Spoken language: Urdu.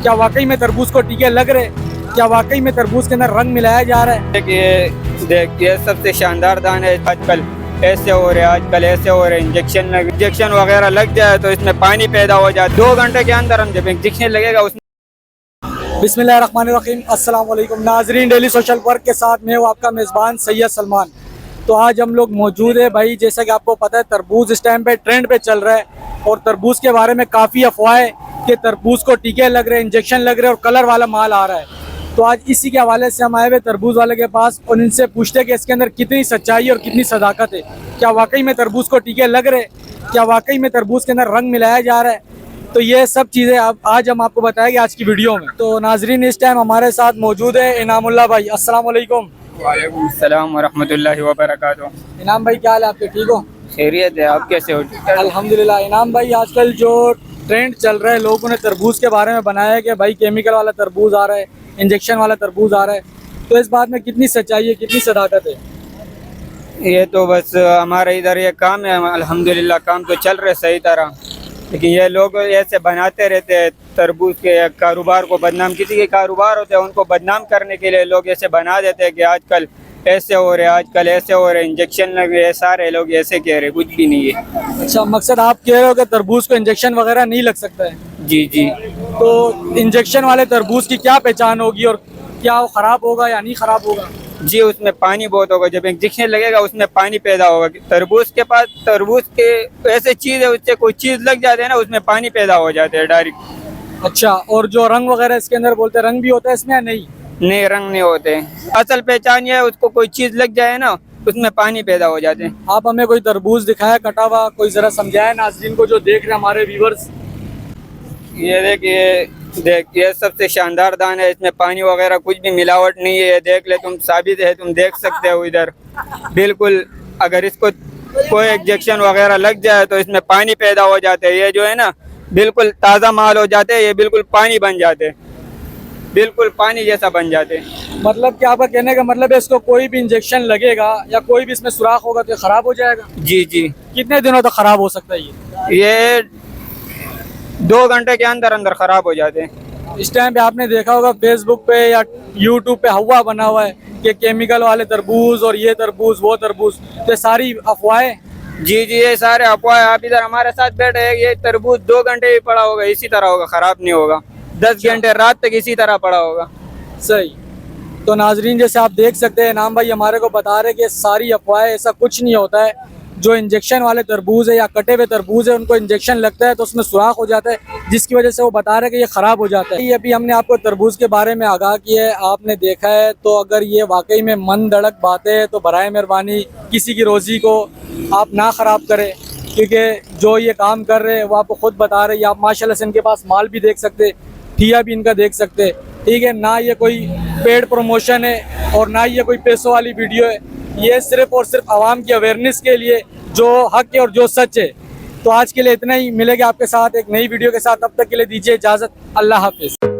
کیا واقعی میں تربوز کو ٹیکے لگ رہے؟ کیا واقعی میں تربوز کے اندر رنگ ملایا جا رہا ہے؟ یہ سب سے شاندار دان ہے. آج کل ایسے ہو رہے انجیکشن وغیرہ لگ جائے تو اس میں پانی پیدا ہو جائے. 2 گھنٹے کے اندر جب انجیکشن لگے گا اس میں. بسم اللہ الرحمن الرحیم. السلام علیکم ناظرین، ڈیلی سوشل ورک کے ساتھ میں ہوں آپ کا میزبان سید سلمان. تو آج ہم لوگ موجود ہیں بھائی، جیسا کہ آپ کو پتہ ہے تربوز اس ٹائم پہ ٹرینڈ پہ چل رہا ہے، اور تربوز کے بارے میں کافی افواہیں کہ تربوز کو ٹیکے لگ رہے ہیں، انجیکشن لگ رہے ہیں اور کلر والا مال آ رہا ہے. تو آج اسی کے حوالے سے ہم آئے ہوئے تربوز والے کے پاس اور ان سے پوچھتے ہیں کہ اس کے اندر کتنی سچائی اور کتنی صداقت ہے. کیا واقعی میں تربوز کو ٹیکے لگ رہے؟ کیا واقعی میں تربوز کے اندر رنگ ملایا جا رہا ہے؟ تو یہ سب چیزیں آج ہم آپ کو بتائیں گے آج کی ویڈیو میں. تو ناظرین، اس ٹائم ہمارے ساتھ موجود ہے انعام اللہ بھائی. السلام علیکم. وعلیکم السلام ورحمۃ اللہ وبرکاتہ. انعام بھائی، کیا حال ہے آپ کے؟ ٹھیک ہو؟ خیریت ہے. آپ کیسے ہو؟ الحمدللہ. انعام بھائی، آج کل جو ٹرینڈ چل رہا ہے، لوگوں نے تربوز کے بارے میں بنایا ہے کہ بھائی کیمیکل والا تربوز آ رہا ہے، انجیکشن والا تربوز آ رہا ہے، تو اس بات میں کتنی سچائی ہے، کتنی صداقت ہے؟ یہ تو بس ہمارے ادھر یہ کام ہے، الحمدللہ کام تو چل رہے صحیح طرح، لیکن یہ لوگ ایسے بناتے رہتے ہیں تربوز کے کاروبار کو بدنام. کسی کے کاروبار ہوتے ہیں ان کو بدنام کرنے کے لیے لوگ ایسے بنا دیتے ہیں کہ آج کل ایسے ہو رہے انجیکشن لگے. سارے لوگ ایسے کہہ رہے، کچھ بھی نہیں ہے. اچھا، مقصد آپ کہہ رہے ہو کہ تربوز کو انجیکشن وغیرہ نہیں لگ سکتا ہے؟ جی جی. تو انجیکشن والے تربوز کی کیا پہچان ہوگی، اور کیا وہ خراب ہوگا یا نہیں خراب ہوگا؟ جی، اس میں پانی بہت ہوگا. جب انجیکشن لگے گا اس میں پانی پیدا ہوگا. تربوز کے ایسے چیز ہے، اس سے کوئی چیز لگ جاتے ہے نا، اس میں پانی پیدا ہو جاتے ہیں ڈائریکٹ. اچھا، اور جو رنگ وغیرہ اس کے اندر بولتے ہیں، رنگ بھی ہوتا ہے اس میں یا نہیں؟ نہیں، رنگ نہیں ہوتے. اصل پہچان یہ ہے، اس کو کوئی چیز لگ جائے نا اس میں پانی پیدا ہو جاتے ہیں. آپ ہمیں کوئی تربوز دکھایا کٹا ہوا، کوئی ذرا سمجھائے ناظرین کو جو دیکھ رہے ہیں ہمارے ویورز. یہ یہ سب سے شاندار دان ہے. اس میں پانی وغیرہ کچھ بھی ملاوٹ نہیں ہے. یہ دیکھ لے تم، ثابت ہے، تم دیکھ سکتے ہو ادھر. بالکل اگر اس کو کوئی انجیکشن وغیرہ لگ جائے تو اس میں پانی پیدا ہو جاتے ہیں. یہ جو ہے نا بالکل تازہ مال ہو جاتے ہیں. یہ بالکل پانی بن جاتے ہیں، بالکل پانی جیسا بن جاتے ہیں. مطلب کہ آپ کا کہنے کا مطلب ہے اس کو کوئی بھی انجیکشن لگے گا یا کوئی بھی اس میں سوراخ ہوگا تو یہ خراب ہو جائے گا؟ جی جی. کتنے دنوں تک خراب ہو سکتا ہے یہ 2 گھنٹے کے اندر خراب ہو جاتے ہیں. اس ٹائم پہ آپ نے دیکھا ہوگا فیس بک پہ یا یوٹیوب پہ ہوا بنا ہوا ہے کہ کیمیکل والے تربوز اور یہ تربوز وہ تربوز، تو ساری افواہیں. جی جی، یہ سارے افواہ. آپ ادھر ہمارے ساتھ بیٹھے ہیں، یہ تربوز 2 گھنٹے بھی پڑا ہوگا اسی طرح ہوگا، خراب نہیں ہوگا. 10 گھنٹے رات تک اسی طرح پڑا ہوگا. صحیح. تو ناظرین، جیسے آپ دیکھ سکتے ہیں انعام بھائی ہمارے کو بتا رہے کہ ساری افواہیں، ایسا کچھ نہیں ہوتا ہے. جو انجیکشن والے تربوز ہے یا کٹے ہوئے تربوز ہے، ان کو انجیکشن لگتا ہے تو اس میں سوراخ ہو جاتا ہے، جس کی وجہ سے وہ بتا رہے کہ یہ خراب ہو جاتا ہے. ابھی ہم نے آپ کو تربوز کے بارے میں آگاہ کیا ہے، آپ نے دیکھا ہے. تو اگر یہ واقعی میں من دڑک باتیں ہیں تو برائے مہربانی کسی کی روزی کو آپ نہ خراب کریں، کیونکہ جو یہ کام کر رہے ہیں وہ آپ کو خود بتا رہے ہیں. آپ ماشاءاللہ سے ان کے پاس مال بھی دیکھ سکتے، ٹھیا بھی ان کا دیکھ سکتے. ٹھیک ہے، نہ یہ کوئی پیڈ پروموشن ہے اور نہ یہ کوئی پیسوں والی ویڈیو ہے. یہ صرف اور صرف عوام کی اویئرنیس کے لیے جو حق ہے اور جو سچ ہے. تو آج کے لیے اتنا ہی. ملے گا آپ کے ساتھ ایک نئی ویڈیو کے ساتھ. تب تک کے لیے دیجیے اجازت. اللہ حافظ.